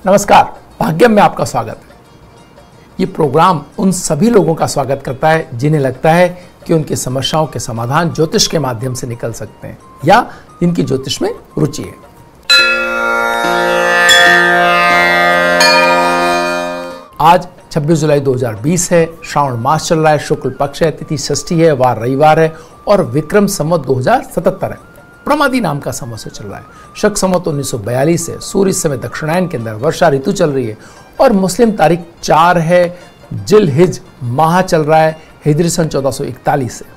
नमस्कार, भाग्यम में आपका स्वागत है। ये प्रोग्राम उन सभी लोगों का स्वागत करता है जिन्हें लगता है कि उनकी समस्याओं के समाधान ज्योतिष के माध्यम से निकल सकते हैं या जिनकी ज्योतिष में रुचि है। आज 26 जुलाई 2020 है, श्रावण मास चल रहा है, शुक्ल पक्ष है, तिथि षष्ठी है, वार रविवार है और विक्रम संवत 2077 है। प्रमादी नाम का संवत्सर चल रहा है। शक संवत 1942 है। सूर्य इस समय दक्षिणायन के अंदर, वर्षा ऋतु चल रही है और मुस्लिम तारीख 4 है। जिल हिज माह चल रहा है। हिजरी सन 1441 है।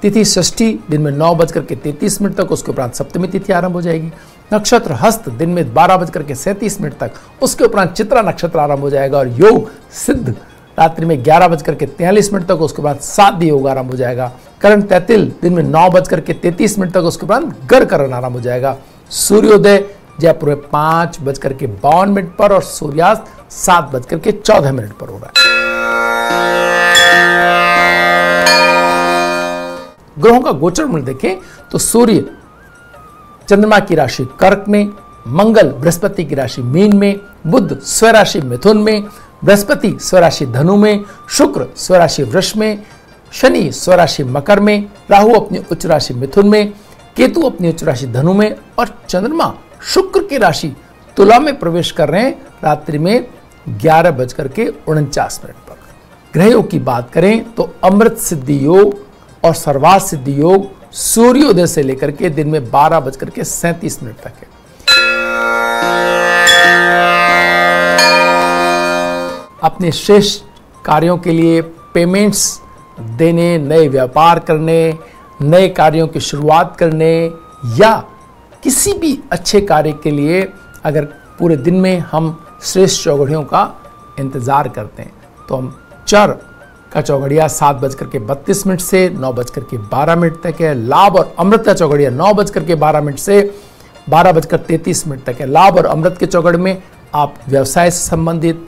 तिथि षष्ठी दिन में 9:33 तक, उसके उपरांत सप्तमी तिथि आरंभ हो जाएगी। नक्षत्र हस्त दिन में 12:37 तक, उसके उपरांत चित्रा नक्षत्र आरंभ हो जाएगा और योग सिद्ध रात्रि में 11:43 तक, उसके बाद साध्य योग आरंभ हो जाएगा। करण तैतिल दिन में 9:33 तक, उसके बाद गर करण आरंभ हो जाएगा। सूर्योदय जयपुर में 5:52 पर और सूर्यास्त 7:14 पर हो रहा है। ग्रहों का गोचर में देखें तो सूर्य चंद्रमा की राशि कर्क में, मंगल बृहस्पति की राशि मीन में, बुध स्वराशि मिथुन में, बृहस्पति स्वराशि धनु में, शुक्र स्वराशि वृष में, शनि स्वराशि मकर में, राहु अपनी उच्च राशि मिथुन में, केतु अपनी उच्च राशि धनु में और चंद्रमा शुक्र की राशि तुला में प्रवेश कर रहे हैं रात्रि में 11:49 पर। ग्रहों की बात करें तो अमृत सिद्धि योग और सर्वार्थ सिद्धि योग सूर्योदय से लेकर के दिन में 12:37 तक है। अपने श्रेष्ठ कार्यों के लिए पेमेंट्स देने, नए व्यापार करने, नए कार्यों की शुरुआत करने या किसी भी अच्छे कार्य के लिए अगर पूरे दिन में हम श्रेष्ठ चौघड़ियों का इंतजार करते हैं तो हम चर का चौघड़िया 7:32 से 9:12 तक है। लाभ और अमृत का चौघड़िया 9:12 से 12:33 तक है। लाभ और अमृत के चौघड़ में आप व्यवसाय से संबंधित,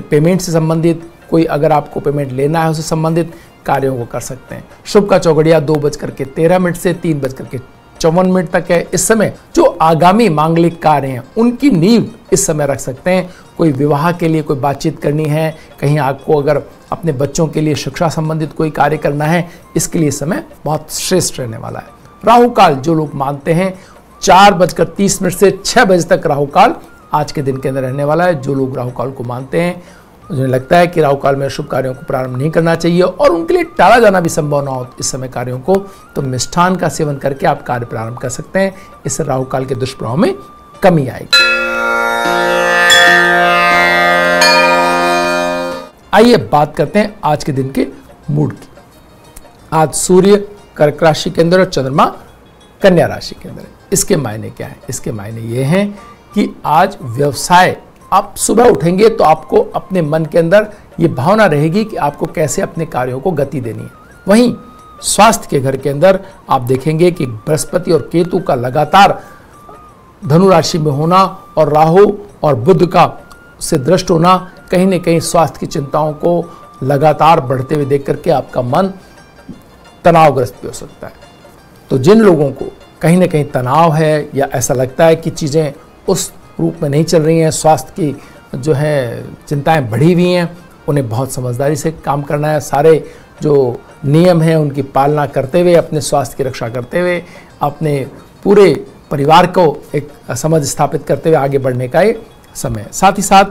पेमेंट से संबंधित, कोई अगर आपको पेमेंट लेना है उससे संबंधित कार्यों को कर सकते हैं। शुभ का चौघड़िया 2:13 से 3:54 तक है। इस समय जो आगामी मांगलिक कार्य हैं उनकी नींव इस समय रख सकते हैं। कोई विवाह के लिए कोई बातचीत करनी है, कहीं आपको अगर अपने बच्चों के लिए शिक्षा संबंधित कोई कार्य करना है, इसके लिए समय बहुत श्रेष्ठ रहने वाला है। राहु काल जो लोग मानते हैं 4:30 से 6 बजे तक राहु काल आज के दिन के अंदर रहने वाला है। जो लोग राहु काल को मानते हैं उन्हें लगता है कि राहु काल में शुभ कार्यों को प्रारंभ नहीं करना चाहिए और उनके लिए टाला जाना भी संभव ना हो इस समय कार्यों को, तो मिष्ठान का सेवन करके आप कार्य प्रारंभ कर सकते हैं। इससे राहु काल के दुष्प्रभाव में कमी आएगी। आइए बात करते हैं आज के दिन के मूड की। आज सूर्य कर्क राशि के अंदर और चंद्रमा कन्या राशि के अंदर है। इसके मायने क्या है? इसके मायने ये हैं कि आज व्यवसाय, आप सुबह उठेंगे तो आपको अपने मन के अंदर ये भावना रहेगी कि आपको कैसे अपने कार्यों को गति देनी है। वहीं स्वास्थ्य के घर के अंदर आप देखेंगे कि बृहस्पति और केतु का लगातार धनु राशि में होना और राहु और बुध का से दृष्ट होना कहीं न कहीं स्वास्थ्य की चिंताओं को लगातार बढ़ते हुए देख करके आपका मन तनावग्रस्त भी हो सकता है। तो जिन लोगों को कहीं ना कहीं तनाव है या ऐसा लगता है कि चीज़ें उस रूप में नहीं चल रही हैं, स्वास्थ्य की जो है चिंताएं बढ़ी हुई हैं, उन्हें बहुत समझदारी से काम करना है। सारे जो नियम हैं उनकी पालना करते हुए, अपने स्वास्थ्य की रक्षा करते हुए, अपने पूरे परिवार को एक समझ स्थापित करते हुए आगे बढ़ने का ये समय है। साथ ही साथ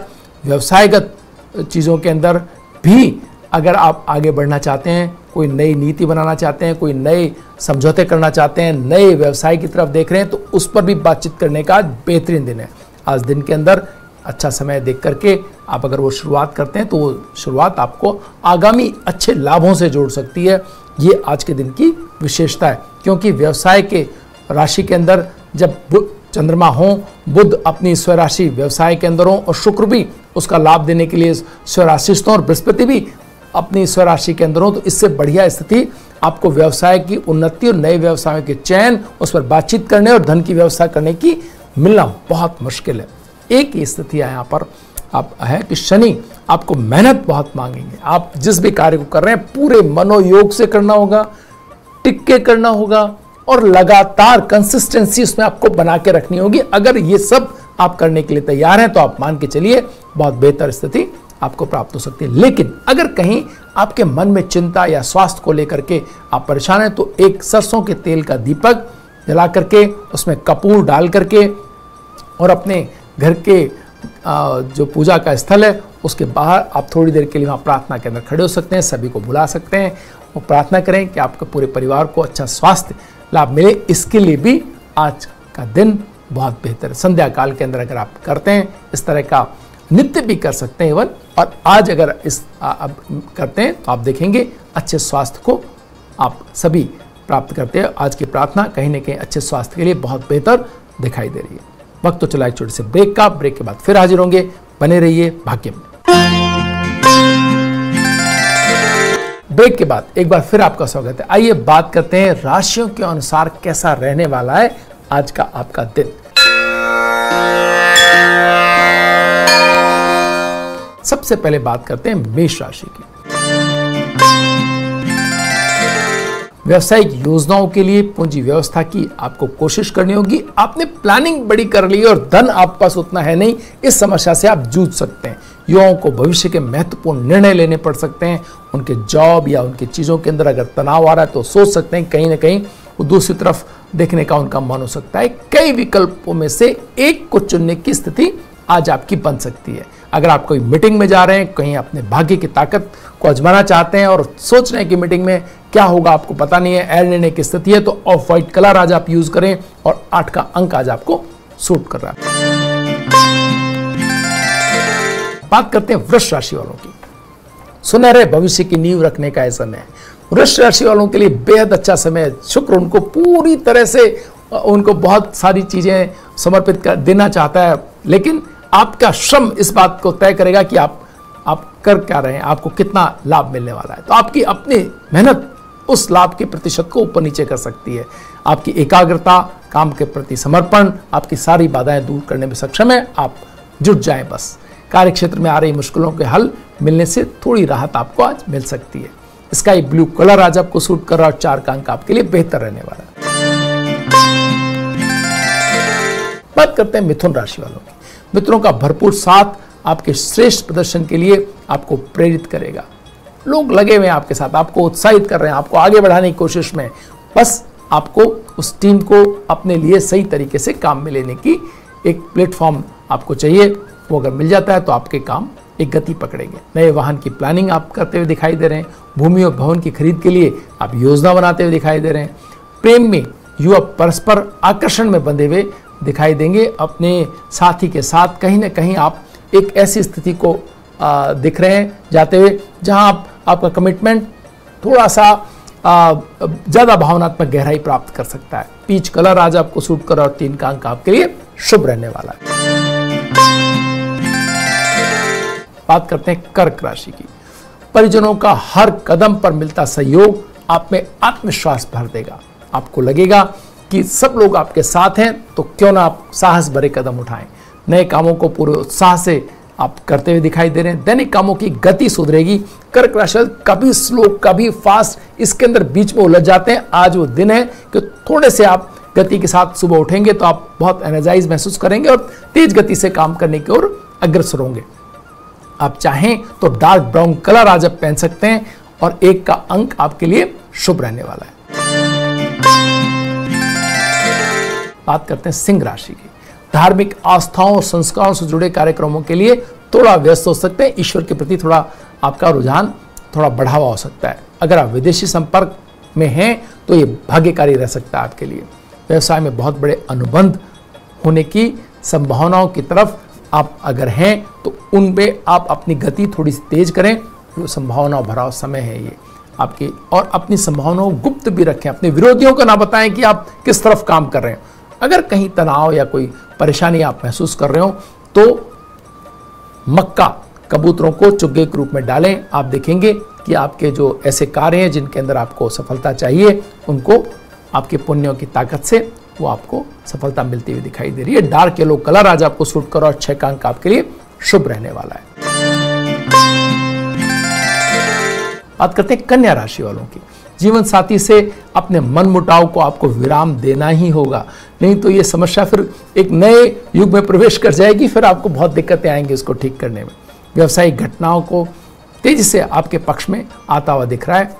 व्यवसायगत चीज़ों के अंदर भी अगर आप आगे बढ़ना चाहते हैं, कोई नई नीति बनाना चाहते हैं, कोई नए समझौते करना चाहते हैं, नए व्यवसाय की तरफ देख रहे हैं, तो उस पर भी बातचीत करने का बेहतरीन दिन है। आज दिन के अंदर अच्छा समय देख करके आप अगर वो शुरुआत करते हैं तो वो शुरुआत आपको आगामी अच्छे लाभों से जोड़ सकती है। ये आज के दिन की विशेषता है, क्योंकि व्यवसाय के राशि के अंदर जब चंद्रमा हो, बुध अपनी स्वराशि व्यवसाय के अंदर हो और शुक्र भी उसका लाभ देने के लिए स्वराशिस्थ हो और बृहस्पति भी अपनी स्वराशि के अंदर हो, तो इससे बढ़िया स्थिति आपको व्यवसाय की उन्नति और नए व्यवसायों के चयन, उस पर बातचीत करने और धन की व्यवस्था करने की मिलना बहुत मुश्किल है। एक ही स्थिति यहाँ पर आप है कि शनि आपको मेहनत बहुत मांगेंगे। आप जिस भी कार्य को कर रहे हैं पूरे मनोयोग से करना होगा, टिक के करना होगा और लगातार कंसिस्टेंसी उसमें आपको बना के रखनी होगी। अगर ये सब आप करने के लिए तैयार हैं तो आप मान के चलिए बहुत बेहतर स्थिति आपको प्राप्त हो सकती है। लेकिन अगर कहीं आपके मन में चिंता या स्वास्थ्य को लेकर के आप परेशान हैं तो एक सरसों के तेल का दीपक जला करके उसमें कपूर डाल करके और अपने घर के जो पूजा का स्थल है उसके बाहर आप थोड़ी देर के लिए वहाँ प्रार्थना के अंदर खड़े हो सकते हैं, सभी को बुला सकते हैं और प्रार्थना करें कि आपके पूरे परिवार को अच्छा स्वास्थ्य लाभ मिले। इसके लिए भी आज का दिन बहुत बेहतर है। संध्या काल के अंदर अगर आप करते हैं इस तरह का नित्य भी कर सकते हैं इवन, और आज अगर इस अब करते हैं तो आप देखेंगे अच्छे स्वास्थ्य को आप सभी प्राप्त करते हैं। आज की प्रार्थना कहीं ना कहीं अच्छे स्वास्थ्य के लिए बहुत बेहतर दिखाई दे रही है। वक्त तो चला एक छोटे से ब्रेक का, ब्रेक के बाद फिर हाजिर होंगे। बने रहिए भाग्य में। ब्रेक के बाद एक बार फिर आपका स्वागत है। आइए बात करते हैं राशियों के अनुसार कैसा रहने वाला है आज का आपका दिन। सबसे पहले बात करते हैं मेष राशि की। व्यावसायिक योजनाओं के लिए पूंजी व्यवस्था की आपको कोशिश करनी होगी। आपने प्लानिंग बड़ी कर ली और धन आपके पास उतना है नहीं, इस समस्या से आप जूझ सकते हैं। युवाओं को भविष्य के महत्वपूर्ण निर्णय लेने पड़ सकते हैं। उनके जॉब या उनकी चीजों के अंदर अगर तनाव आ रहा है तो सोच सकते हैं कहीं ना कहीं वो दूसरी तरफ देखने का उनका मन हो सकता है। कई विकल्पों में से एक को चुनने की स्थिति आज आपकी बन सकती है। अगर आप कोई मीटिंग में जा रहे हैं, कहीं अपने भाग्य की ताकत को आजमाना चाहते हैं और सोच रहे हैं कि मीटिंग में क्या होगा आपको पता नहीं है, ऐड लेने की स्थिति है, तो ऑफ व्हाइट कलर आज आप यूज करें और 8 का अंक आज आपको सूट कर रहा है। बात करते हैं वृष राशि वालों की। सुनहरे भविष्य की नींव रखने का समय है। वृष राशि वालों के लिए बेहद अच्छा समय है। शुक्र उनको पूरी तरह से उनको बहुत सारी चीजें समर्पित कर देना चाहता है, लेकिन आपका श्रम इस बात को तय करेगा कि आप कर क्या रहे हैं, आपको कितना लाभ मिलने वाला है। तो आपकी अपनी मेहनत उस लाभ के प्रतिशत को ऊपर नीचे कर सकती है। आपकी एकाग्रता, काम के प्रति समर्पण आपकी सारी बाधाएं दूर करने में सक्षम है। आप जुट जाएं बस। कार्य क्षेत्र में आ रही मुश्किलों के हल मिलने से थोड़ी राहत आपको आज मिल सकती है। स्काई ब्लू कलर आज आपको सूट कर रहा है और 4 का अंक आपके लिए बेहतर रहने वाला है। बात करते हैं मिथुन राशि वालों की। मित्रों का भरपूर साथ आपके श्रेष्ठ प्रदर्शन के लिए आपको प्रेरित करेगा। लोग लगे हुए हैं आपके साथ, आपको उत्साहित कर रहे हैं, आपको आगे बढ़ाने की कोशिश में। बस आपको उस टीम को अपने लिए सही तरीके से काम में लेने की एक प्लेटफॉर्म आपको चाहिए। वो अगर मिल जाता है तो आपके काम एक गति पकड़ेंगे। नए वाहन की प्लानिंग आप करते हुए दिखाई दे रहे हैं। भूमि और भवन की खरीद के लिए आप योजना बनाते हुए दिखाई दे रहे हैं। प्रेम में युवा परस्पर आकर्षण में बंधे हुए दिखाई देंगे। अपने साथी के साथ कहीं ना कहीं आप एक ऐसी स्थिति को दिख रहे हैं जाते हुए जहां आपका कमिटमेंट थोड़ा सा ज्यादा भावनात्मक गहराई प्राप्त कर सकता है। पीच कलर आज आपको सूट कर और 3 का अंक आपके लिए शुभ रहने वाला है। बात करते हैं कर्क राशि की। परिजनों का हर कदम पर मिलता सहयोग आप में आत्मविश्वास भर देगा। आपको लगेगा कि सब लोग आपके साथ हैं, तो क्यों ना आप साहस भरे कदम उठाएं। नए कामों को पूरे उत्साह से आप करते हुए दिखाई दे रहे हैं। दैनिक कामों की गति सुधरेगी। कर्क राशि कभी स्लो कभी फास्ट, इसके अंदर बीच में उलझ जाते हैं। आज वो दिन है कि थोड़े से आप गति के साथ सुबह उठेंगे तो आप बहुत एनर्जाइज महसूस करेंगे और तेज गति से काम करने की ओर अग्रसर होंगे। आप चाहें तो डार्क ब्राउन कलर आज आप पहन सकते हैं और 1 का अंक आपके लिए शुभ रहने वाला है। बात करते हैं सिंह राशि की। धार्मिक आस्थाओं और संस्कारों से जुड़े कार्यक्रमों के लिए थोड़ा व्यस्त हो सकते हैं। ईश्वर के प्रति थोड़ा आपका रुझान थोड़ा बढ़ावा हो सकता है। अगर आप विदेशी संपर्क में हैं तो ये भाग्यकारी रह सकता है आपके लिए। व्यवसाय में बहुत बड़े अनुबंध होने की संभावनाओं की तरफ आप अगर हैं तो उनमें आप अपनी गति थोड़ी सी तेज करें। जो संभावना भरा समय है ये आपकी, और अपनी संभावनाओं को गुप्त भी रखें। अपने विरोधियों को ना बताएं कि आप किस तरफ काम कर रहे हैं। अगर कहीं तनाव या कोई परेशानी आप महसूस कर रहे हो तो मक्का कबूतरों को चुग्गे के रूप में डालें। आप देखेंगे कि आपके जो ऐसे कार्य हैं जिनके अंदर आपको सफलता चाहिए, उनको आपके पुण्यों की ताकत से वो आपको सफलता मिलती हुई दिखाई दे रही है। डार्क येलो कलर आज आपको सूट करो और 6 का अंक आपके लिए शुभ रहने वाला है। बात करते हैं कन्या राशि वालों की। जीवन साथी से अपने मन मुटाव को आपको विराम देना ही होगा। नहीं तो ये समस्या फिर एक नए युग में प्रवेश कर जाएगी, फिर आपको बहुत दिक्कतें आएंगी उसको ठीक करने में। व्यवसायिक घटनाओं को तेजी से आपके पक्ष में आता हुआ दिख रहा है।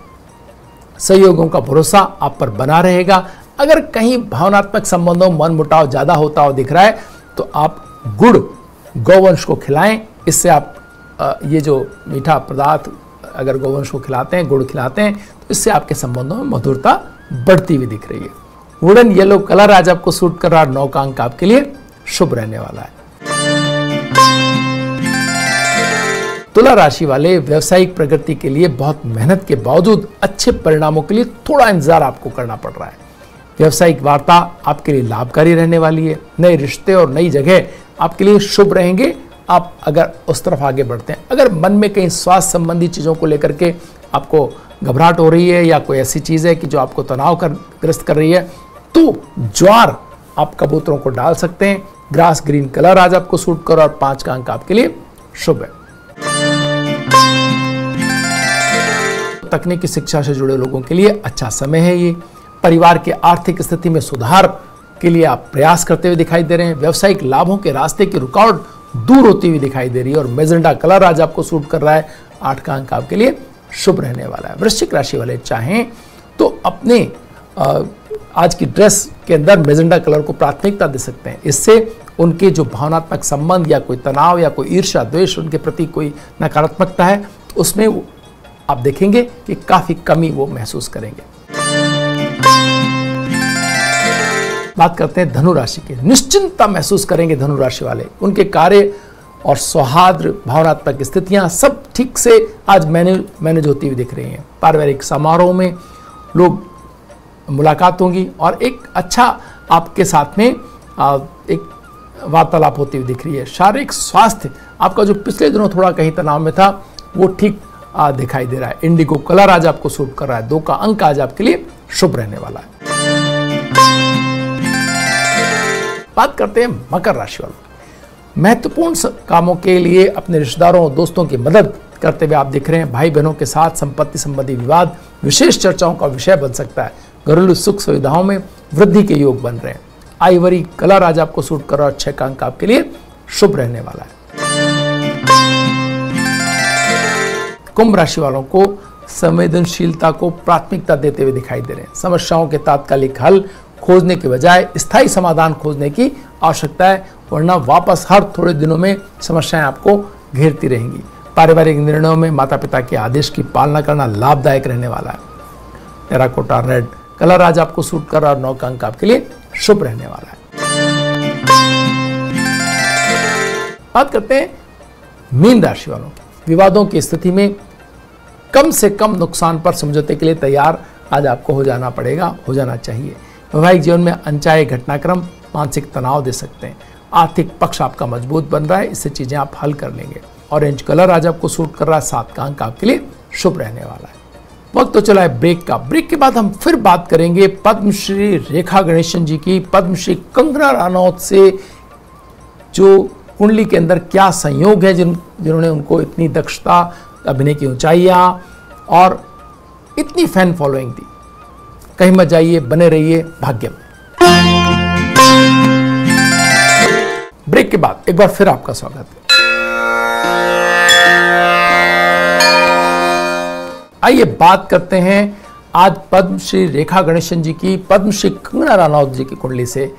सहयोगों का भरोसा आप पर बना रहेगा। अगर कहीं भावनात्मक संबंधों मन मुटाव ज्यादा होता हुआ दिख रहा है तो आप गुड़ गौवंश को खिलाएं। इससे आप ये जो मीठा पदार्थ अगर गौवंश को खिलाते हैं, गुड़ खिलाते हैं, तो इससे आपके संबंधों में मधुरता बढ़ती हुई दिख रही है। वुडन येलो कलर आज आपको सूट कर रहा है। 9 का अंक आपके लिए शुभ रहने वाला है। तुला राशि वाले व्यवसायिक प्रगति के लिए बहुत मेहनत के बावजूद अच्छे परिणामों के लिए थोड़ा इंतजार आपको करना पड़ रहा है। व्यवसायिक वार्ता आपके लिए लाभकारी रहने वाली है। नए रिश्ते और नई जगह आपके लिए शुभ रहेंगे, आप अगर उस तरफ आगे बढ़ते हैं। अगर मन में कहीं स्वास्थ्य संबंधी चीज़ों को लेकर के आपको घबराहट हो रही है या कोई ऐसी चीज़ है कि जो आपको तनाव ग्रस्त कर रही है, तो ज्वार आप कबूतरों को डाल सकते हैं। ग्रास ग्रीन कलर आज आपको सूट कर और 5 का अंक आपके लिए शुभ है। तकनीकी शिक्षा से जुड़े लोगों के लिए अच्छा समय है ये। परिवार की आर्थिक स्थिति में सुधार के लिए आप प्रयास करते हुए दिखाई दे रहे हैं। व्यवसायिक लाभों के रास्ते की रुकावट दूर होती हुई दिखाई दे रही है और मेजेंडा कलर आज आपको सूट कर रहा है। 8 का अंक आपके लिए शुभ रहने वाला है। वृश्चिक राशि वाले चाहें तो अपने आज की ड्रेस के अंदर मेजेंडा कलर को प्राथमिकता दे सकते हैं। इससे उनके जो भावनात्मक संबंध या कोई तनाव या कोई ईर्ष्या द्वेष उनके प्रति कोई नकारात्मकता है तो उसमें आप देखेंगे कि काफी कमी वो महसूस करेंगे। बात करते हैं धनु राशि के। निश्चिंतता महसूस करेंगे धनु राशि वाले। उनके कार्य और सौहार्द भावनात्मक स्थितियां सब ठीक से आज मैनेज होती हुई दिख रही हैं। पारिवारिक समारोह में लोग मुलाकात होंगी और एक अच्छा आपके साथ में एक वार्तालाप होती हुई दिख रही है। शारीरिक स्वास्थ्य आपका जो पिछले दिनों थोड़ा कहीं तनाव में था वो ठीक दिखाई दे रहा है। इंडिगो कलर आज आपको सूट कर रहा है। 2 का अंक आज आपके लिए शुभ रहने वाला है। बात करते हैं मकर राशि वालों। महत्वपूर्ण कामों के लिए अपने रिश्तेदारों और दोस्तों की मदद करते हुए आप दिख रहे हैं। भाई बहनों के साथ संपत्ति संबंधी विवाद विशेष चर्चाओं का विषय बन सकता है। घरेलू सुख सुविधाओं में वृद्धि के योग बन रहे हैं। आइवरी कलर आज आपको सूट कर रहा है। 6 का अंक आपके लिए शुभ रहने वाला है। कुंभ राशि वालों को संवेदनशीलता को प्राथमिकता देते हुए दिखाई दे रहे हैं। समस्याओं के तात्कालिक हल खोजने के बजाय स्थायी समाधान खोजने की आवश्यकता है, वरना वापस हर थोड़े दिनों में समस्याएं आपको घेरती रहेंगी। पारिवारिक निर्णयों में माता पिता के आदेश की पालना करना लाभदायक रहने वाला है। टेराकोटा रेड कलर आज आपको सूट कर रहा है और 9 का अंक आपके लिए शुभ रहने वाला है। बात करते हैं मीन राशि वालों की। विवादों की स्थिति में कम से कम नुकसान पर समझौते के लिए तैयार आज आपको हो जाना चाहिए। वैवाहिक जीवन में अनचाहे घटनाक्रम मानसिक तनाव दे सकते हैं। आर्थिक पक्ष आपका मजबूत बन रहा है, इससे चीजें आप हल कर लेंगे। ऑरेंज कलर आज आपको सूट कर रहा है। 7 का अंक आपके लिए शुभ रहने वाला है। वक्त तो चला है ब्रेक का। ब्रेक के बाद हम फिर बात करेंगे पद्मश्री रेखा गणेशन जी की। पद्मश्री कंगना रनौत से जो कुंडली के अंदर क्या संयोग है जिन्होंने उनको इतनी दक्षता, अभिनय की ऊंचाइयां और इतनी फैन फॉलोइंग दी। कहीं मत जाइए, बने रहिए भाग्य में। ब्रेक के बाद एक बार फिर आपका स्वागत है। आइए बात करते हैं आज पद्मश्री रेखा गणेशन जी की पद्मश्री कंगना रनौत जी की कुंडली से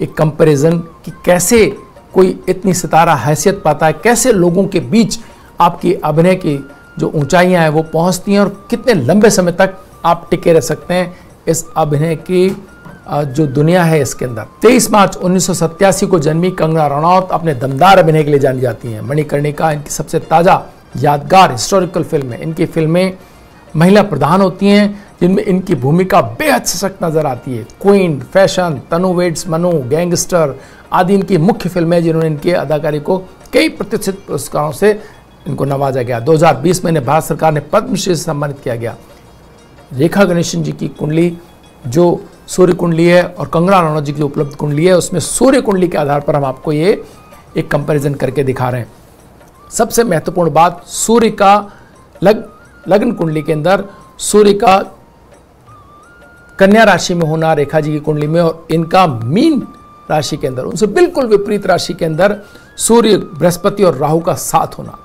एक कंपैरिजन कि कैसे कोई इतनी सितारा हैसियत पाता है, कैसे लोगों के बीच आपकी अभिनय की जो ऊंचाइयां हैं वो पहुंचती हैं और कितने लंबे समय तक आप टिके रह सकते हैं इस अभिनय की जो दुनिया है इसके अंदर। 23 मार्च 1987 को जन्मी कंगना रनौत अपने दमदार अभिनय के लिए जानी जाती हैं। मणिकर्णिका इनकी सबसे ताज़ा यादगार हिस्टोरिकल फिल्म है। इनकी फिल्में महिला प्रधान होती हैं जिनमें इनकी भूमिका बेहद सशक्त नजर आती है। क्वीन, फैशन, तनु वेड्स मनु, गैंगस्टर आदि इनकी मुख्य फिल्में जिन्होंने इनकी अदाकारी को कई प्रतिष्ठित पुरस्कारों से इनको नवाजा गया। 2020 में इन्हें भारत सरकार ने पद्मश्री से सम्मानित किया गया। रेखा गणेशन जी की कुंडली जो सूर्य कुंडली है और कंगना रनौत जी की उपलब्ध कुंडली है उसमें सूर्य कुंडली के आधार पर हम आपको ये एक कंपैरिजन करके दिखा रहे हैं। सबसे महत्वपूर्ण बात, सूर्य का लग्न कुंडली के अंदर सूर्य का कन्या राशि में होना रेखा जी की कुंडली में, और इनका मीन राशि के अंदर, उनसे बिल्कुल विपरीत राशि के अंदर सूर्य, बृहस्पति और राहु का साथ होना,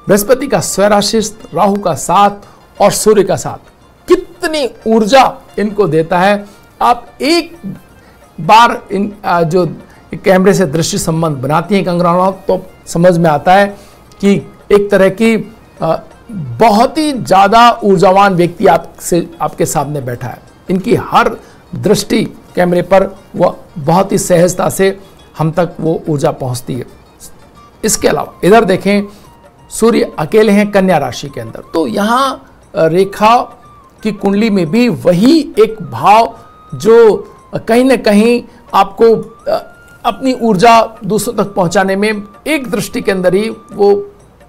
बृहस्पति का स्वराशि, राहु का साथ और सूर्य का साथ, कितनी ऊर्जा इनको देता है। आप एक बार इन जो कैमरे से दृष्टि संबंध बनाती हैं कंगना रनौत, तो समझ में आता है कि एक तरह की बहुत ही ज़्यादा ऊर्जावान व्यक्ति आपके सामने बैठा है। इनकी हर दृष्टि कैमरे पर वह बहुत ही सहजता से हम तक वो ऊर्जा पहुंचती है। इसके अलावा इधर देखें, सूर्य अकेले हैं कन्या राशि के अंदर, तो यहाँ रेखा की कुंडली में भी वही एक भाव जो कहीं ना कहीं आपको अपनी ऊर्जा दूसरों तक पहुंचाने में एक दृष्टि के अंदर ही वो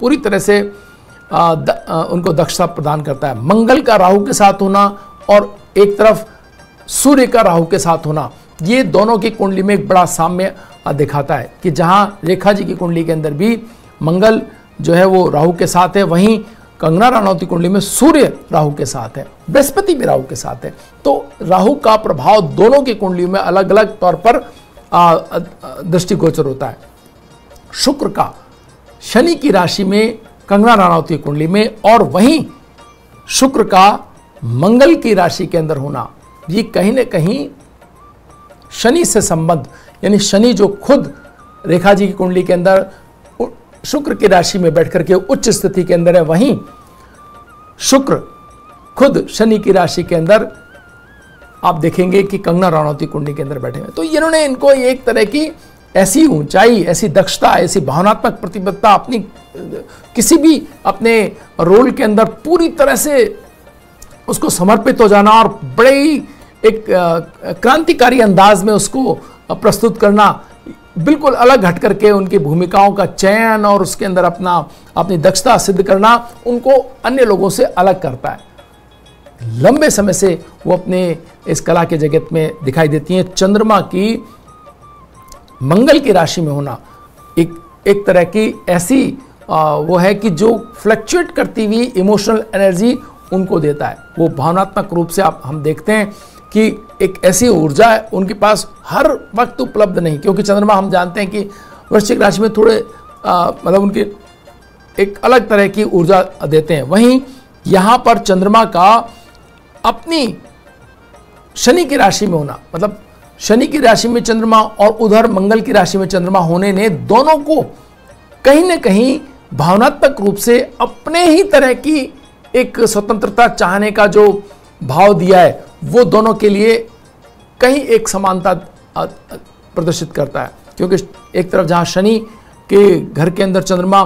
पूरी तरह से उनको दक्षता प्रदान करता है। मंगल का राहु के साथ होना और एक तरफ सूर्य का राहु के साथ होना, ये दोनों की कुंडली में एक बड़ा साम्य दिखाता है कि जहां रेखा जी की कुंडली के अंदर भी मंगल जो है वो राहु के साथ है, वहीं कंगना रनौत की कुंडली में सूर्य राहु के साथ है, बृहस्पति भी राहु के साथ है। तो राहु का प्रभाव दोनों की कुंडली में अलग अलग तौर पर दृष्टिगोचर होता है। शुक्र का शनि की राशि में कंगना रनौत की कुंडली में, और वहीं शुक्र का मंगल की राशि के अंदर होना, ये कहीं ना कहीं शनि से संबंध, यानी शनि जो खुद रेखा जी की कुंडली के अंदर शुक्र की राशि में बैठ करके उच्च स्थिति के अंदर है, वहीं शुक्र खुद शनि की राशि के अंदर आप देखेंगे कि कंगना रनौत की कुंडली के अंदर बैठे हैं। तो इन्होंने इनको एक तरह की ऐसी ऊंचाई, ऐसी दक्षता, ऐसी भावनात्मक प्रतिबद्धता, अपनी किसी भी अपने रोल के अंदर पूरी तरह से उसको समर्पित हो जाना और बड़े ही एक क्रांतिकारी अंदाज में उसको प्रस्तुत करना, बिल्कुल अलग हट करके उनकी भूमिकाओं का चयन और उसके अंदर अपनी दक्षता सिद्ध करना उनको अन्य लोगों से अलग करता है। लंबे समय से वो अपने इस कला के जगत में दिखाई देती हैं। चंद्रमा की मंगल की राशि में होना एक तरह की ऐसी वो है कि जो फ्लक्चुएट करती हुई इमोशनल एनर्जी उनको देता है। वो भावनात्मक रूप से हम देखते हैं कि एक ऐसी ऊर्जा है उनके पास हर वक्त उपलब्ध नहीं, क्योंकि चंद्रमा हम जानते हैं कि वृश्चिक राशि में थोड़े मतलब उनकी एक अलग तरह की ऊर्जा देते हैं। वहीं यहाँ पर चंद्रमा का अपनी शनि की राशि में होना, मतलब शनि की राशि में चंद्रमा और उधर मंगल की राशि में चंद्रमा होने ने दोनों को कहीं ना कहीं भावनात्मक रूप से अपने ही तरह की एक स्वतंत्रता चाहने का जो भाव दिया है, वो दोनों के लिए कहीं एक समानता प्रदर्शित करता है। क्योंकि एक तरफ जहां शनि के घर के अंदर चंद्रमा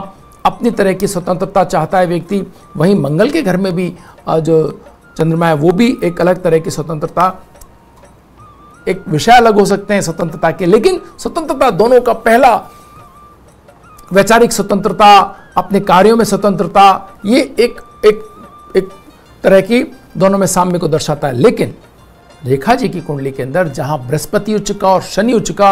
अपनी तरह की स्वतंत्रता चाहता है व्यक्ति, वहीं मंगल के घर में भी जो चंद्रमा है वो भी एक अलग तरह की स्वतंत्रता, एक विषय अलग हो सकते हैं स्वतंत्रता के, लेकिन स्वतंत्रता दोनों का पहला वैचारिक स्वतंत्रता, अपने कार्यों में स्वतंत्रता, ये एक तरह की दोनों में साम्य को दर्शाता है। लेकिन रेखा जी की कुंडली के अंदर जहां बृहस्पति उच्च का और शनि उच्च का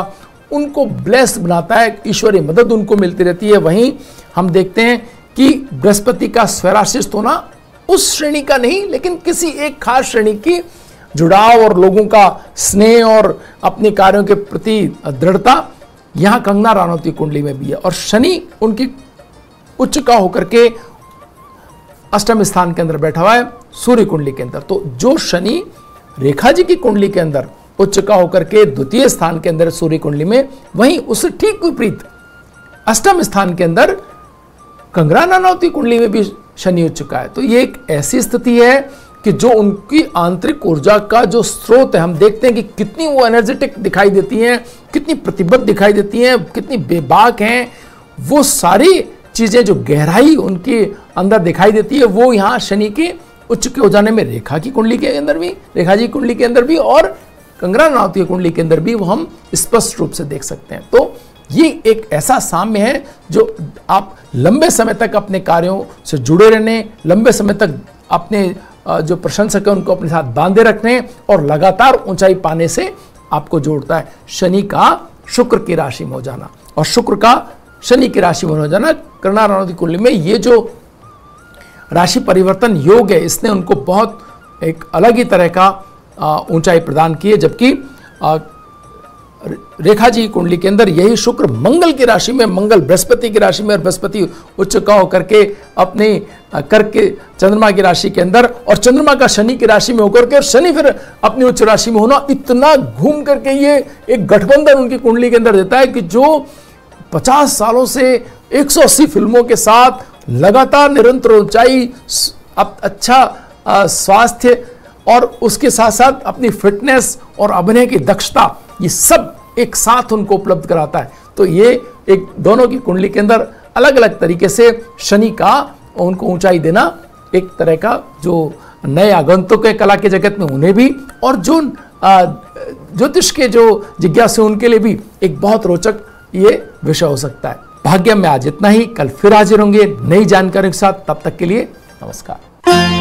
उनको ब्लेस्ड बनाता है, ईश्वरीय मदद उनको मिलती रहती है। वहीं हम देखते हैं कि बृहस्पति का स्वराशिष्ट होना उस श्रेणी का नहीं, लेकिन किसी एक खास श्रेणी की जुड़ाव और लोगों का स्नेह और अपने कार्यों के प्रति दृढ़ता यहां कंगना रनौत की कुंडली में भी है। और शनि उनकी उच्च का होकर के अष्टम स्थान के अंदर बैठा हुआ है सूर्य कुंडली के अंदर। तो जो शनि रेखा जी की कुंडली के अंदर उच्च का होकर के द्वितीय स्थान के अंदर सूर्य कुंडली में, वहीं उससे ठीक विपरीत अष्टम स्थान के अंदर कंगना रनौत की कुंडली में भी शनि उच्च का है। तो ये एक ऐसी स्थिति है कि जो उनकी आंतरिक ऊर्जा का जो स्रोत है, हम देखते हैं कि कितनी वो एनर्जेटिक दिखाई देती हैं, कितनी प्रतिबद्ध दिखाई देती हैं, कितनी बेबाक हैं, वो सारी चीजें जो गहराई उनके अंदर दिखाई देती है, वो यहाँ शनि के उच्च के हो जाने में रेखा की कुंडली के अंदर भी, रेखा जी कुंडली के अंदर भी और कंगना रनौत की कुंडली के अंदर भी वो हम स्पष्ट रूप से देख सकते हैं। तो ये एक ऐसा साम्य है जो आप लंबे समय तक अपने कार्यों से जुड़े रहने, लंबे समय तक अपने जो प्रशंसक है उनको अपने साथ बांधे रखने और लगातार ऊंचाई पाने से आपको जोड़ता है। शनि का शुक्र की राशि में हो जाना और शुक्र का शनि की राशि में हो जाना, कंगना रनौत की कुंडली में ये जो राशि परिवर्तन योग है, इसने उनको बहुत एक अलग ही तरह का ऊंचाई प्रदान की है, जबकि रेखा जी की कुंडली के अंदर यही शुक्र मंगल की राशि में, मंगल बृहस्पति की राशि में, और बृहस्पति उच्च का होकर के अपने कर्क के चंद्रमा की राशि के अंदर, और चंद्रमा का शनि की राशि में होकर के, और शनि फिर अपनी उच्च राशि में होना, इतना घूम करके ये एक गठबंधन उनकी कुंडली के अंदर देता है कि जो 50 सालों से 180 फिल्मों के साथ लगातार निरंतर ऊंचाई, अच्छा स्वास्थ्य, और उसके साथ साथ अपनी फिटनेस और अभिनय की दक्षता, ये सब एक साथ उनको उपलब्ध कराता है। तो ये एक दोनों की कुंडली के अंदर अलग अलग तरीके से शनि का उनको ऊंचाई देना एक तरह का जो नए आगंतुक है कला के जगत में उन्हें भी, और जो ज्योतिष के जो जिज्ञासु उनके लिए भी एक बहुत रोचक ये विषय हो सकता है। भाग्य में आज इतना ही, कल फिर हाजिर होंगे नई जानकारी के साथ। तब तक के लिए नमस्कार।